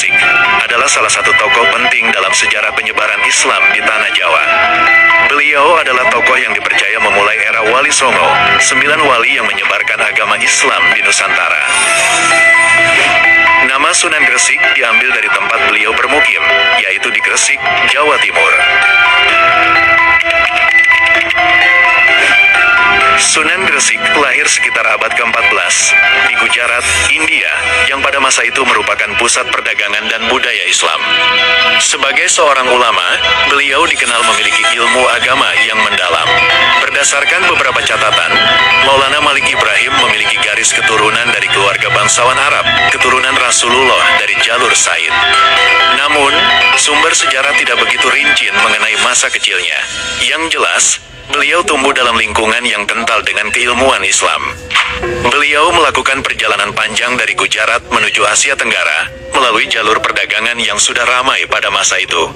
Gresik adalah salah satu tokoh penting dalam sejarah penyebaran Islam di Tanah Jawa. Beliau adalah tokoh yang dipercaya memulai era Wali Songo, 9 wali yang menyebarkan agama Islam di Nusantara. Nama Sunan Gresik diambil dari tempat beliau bermukim, yaitu di Gresik, Jawa Timur. Sunan Gresik lahir sekitar abad ke-14 di Gujarat, India, yang pada masa itu merupakan pusat perdagangan dan budaya Islam. Sebagai seorang ulama, beliau dikenal memiliki ilmu agama yang mendalam. Berdasarkan beberapa catatan, Maulana Malik Ibrahim memiliki garis keturunan dari keluarga bangsawan Arab, keturunan Rasulullah dari jalur Said. Namun, sumber sejarah tidak begitu rinci mengenai masa kecilnya. Yang jelas, beliau tumbuh dalam lingkungan yang kental dengan keilmuan Islam. Beliau melakukan perjalanan panjang dari Gujarat menuju Asia Tenggara, melalui jalur perdagangan yang sudah ramai pada masa itu.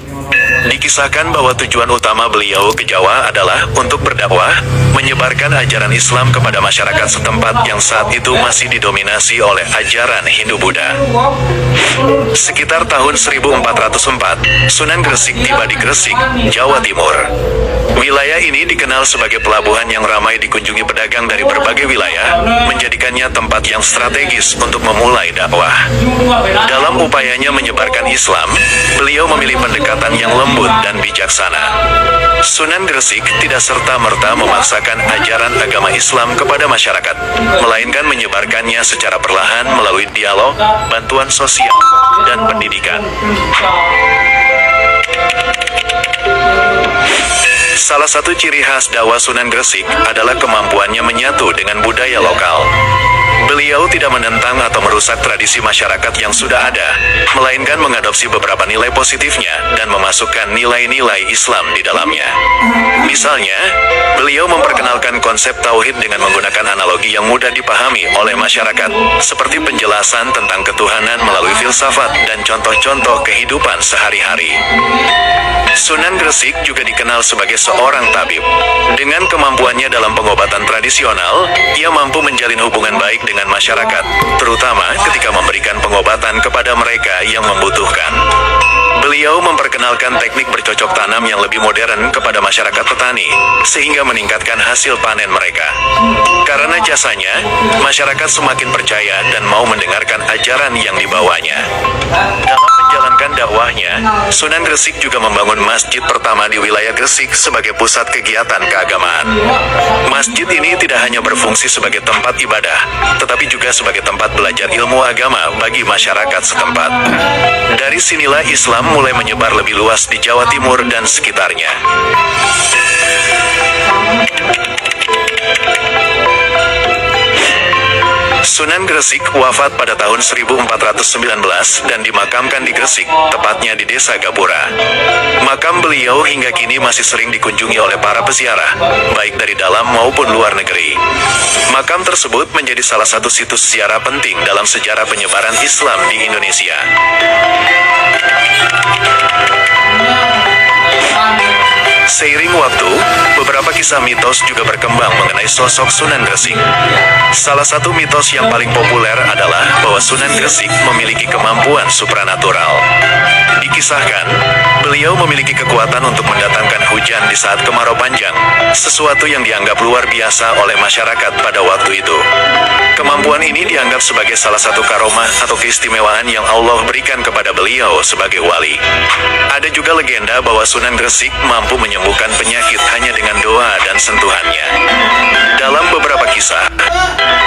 Dikisahkan bahwa tujuan utama beliau ke Jawa adalah untuk berdakwah, menyebarkan ajaran Islam kepada masyarakat setempat yang saat itu masih didominasi oleh ajaran Hindu-Buddha. Sekitar tahun 1404, Sunan Gresik tiba di Gresik, Jawa Timur. Wilayah ini dikenal sebagai pelabuhan yang ramai dikunjungi pedagang dari berbagai wilayah, menjadikannya tempat yang strategis untuk memulai dakwah. Dalam upayanya menyebarkan Islam, beliau memilih pendekatan yang lembut dan bijaksana. Sunan Gresik tidak serta-merta memaksakan ajaran agama Islam kepada masyarakat, melainkan menyebarkannya secara perlahan melalui dialog, bantuan sosial, dan pendidikan. Salah satu ciri khas dakwah Sunan Gresik adalah kemampuannya menyatu dengan budaya lokal. Beliau tidak menentang atau merusak tradisi masyarakat yang sudah ada, melainkan mengadopsi beberapa nilai positifnya dan memasukkan nilai-nilai Islam di dalamnya. Misalnya, beliau memperkenalkan konsep tauhid dengan menggunakan analogi yang mudah dipahami oleh masyarakat, seperti penjelasan tentang ketuhanan melalui filsafat dan contoh-contoh kehidupan sehari-hari. Sunan Gresik juga dikenal sebagai seorang tabib. Dengan kemampuannya dalam pengobatan tradisional, ia mampu menjalin hubungan baik dengan masyarakat, terutama ketika memberikan pengobatan kepada mereka yang membutuhkan. Beliau memperkenalkan teknik bercocok tanam yang lebih modern kepada masyarakat petani, sehingga meningkatkan hasil panen mereka. Karena jasanya, masyarakat semakin percaya dan mau mendengarkan ajaran yang dibawanya. Dalam menjalankan dakwahnya, Sunan Gresik juga membangun masjid pertama di wilayah Gresik sebagai pusat kegiatan keagamaan. Masjid ini tidak hanya berfungsi sebagai tempat ibadah, tetapi juga sebagai tempat belajar ilmu agama bagi masyarakat setempat. Dari sinilah Islam mulai menyebar lebih luas di Jawa Timur dan sekitarnya. Sunan Gresik wafat pada tahun 1419 dan dimakamkan di Gresik, tepatnya di Desa Gapura. Makam beliau hingga kini masih sering dikunjungi oleh para peziarah, baik dari dalam maupun luar negeri. Makam tersebut menjadi salah satu situs ziarah penting dalam sejarah penyebaran Islam di Indonesia. Seiring waktu, beberapa kisah mitos juga berkembang mengenai sosok Sunan Gresik. Salah satu mitos yang paling populer adalah bahwa Sunan Gresik memiliki kemampuan supranatural. Dikisahkan, beliau memiliki kekuatan untuk mendatangkan hujan di saat kemarau panjang, sesuatu yang dianggap luar biasa oleh masyarakat pada waktu itu. Kemampuan ini dianggap sebagai salah satu karomah atau keistimewaan yang Allah berikan kepada beliau sebagai wali. Ada juga legenda bahwa Sunan Gresik mampu menyembuhkan penyakit hanya dengan doa dan sentuhannya. Dalam beberapa kisah,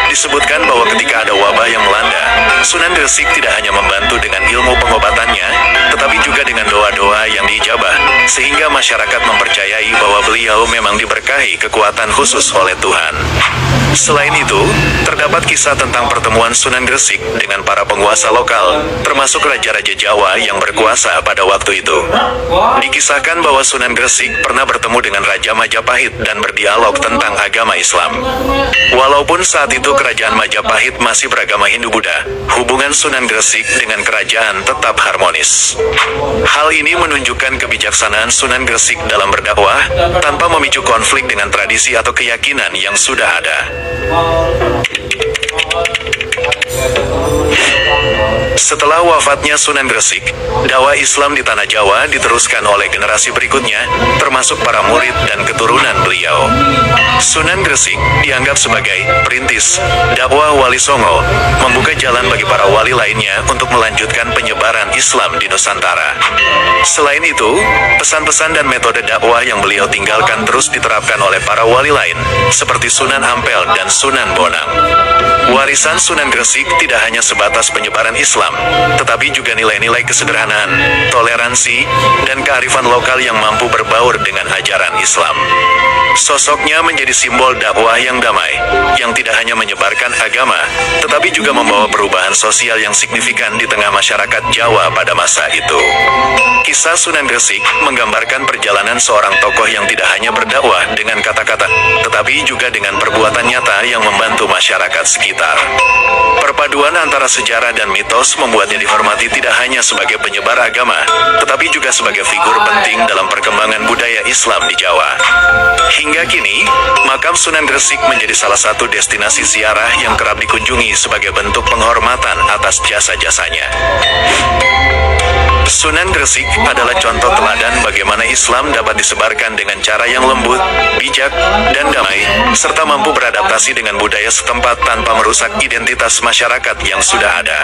disebutkan bahwa ketika ada wabah yang melanda, Sunan Gresik tidak hanya membantu dengan ilmu pengobatannya, tetapi juga dengan doa-doa yang diijabah, sehingga masyarakat mempercayai bahwa beliau memang diberkahi kekuatan khusus oleh Tuhan. Selain itu, terdapat kisah tentang pertemuan Sunan Gresik dengan para penguasa lokal, termasuk raja-raja Jawa yang berkuasa pada waktu itu. Dikisahkan bahwa Sunan Gresik pernah bertemu dengan Raja Majapahit dan berdialog tentang agama Islam. Walaupun saat itu kerajaan Majapahit masih beragama Hindu-Buddha, hubungan Sunan Gresik dengan kerajaan tetap harmonis. Hal ini menunjukkan kebijaksanaan Sunan Gresik dalam berdakwah, tanpa memicu konflik dengan tradisi atau keyakinan yang sudah ada. Setelah wafatnya Sunan Gresik, dakwah Islam di Tanah Jawa diteruskan oleh generasi berikutnya, termasuk para murid dan keturunan beliau. Sunan Gresik dianggap sebagai perintis dakwah Wali Songo, membuka jalan bagi para wali lainnya untuk melanjutkan penyebaran Islam di Nusantara. Selain itu, pesan-pesan dan metode dakwah yang beliau tinggalkan terus diterapkan oleh para wali lain, seperti Sunan Ampel dan Sunan Bonang. Warisan Sunan Gresik tidak hanya sebatas penyebaran Islam, tetapi juga nilai-nilai kesederhanaan, toleransi, dan kearifan lokal yang mampu berbaur dengan ajaran Islam. Sosoknya menjadi simbol dakwah yang damai, yang tidak hanya menyebarkan agama, tetapi juga membawa perubahan sosial yang signifikan di tengah masyarakat Jawa pada masa itu. Kisah Sunan Gresik menggambarkan perjalanan seorang tokoh yang tidak hanya berdakwah dengan kata-kata, tetapi juga dengan perbuatan nyata yang membantu masyarakat sekitar. Perpaduan antara sejarah dan mitos membuatnya dihormati tidak hanya sebagai penyebar agama, tetapi juga sebagai figur penting dalam perkembangan budaya Islam di Jawa. Hingga kini, makam Sunan Gresik menjadi salah satu destinasi ziarah yang kerap dikunjungi sebagai bentuk penghormatan atas jasa-jasanya. Sunan Gresik adalah contoh teladan bagaimana Islam dapat disebarkan dengan cara yang lembut, bijak, dan damai, serta mampu beradaptasi dengan budaya setempat tanpa merusak identitas masyarakat yang sudah ada.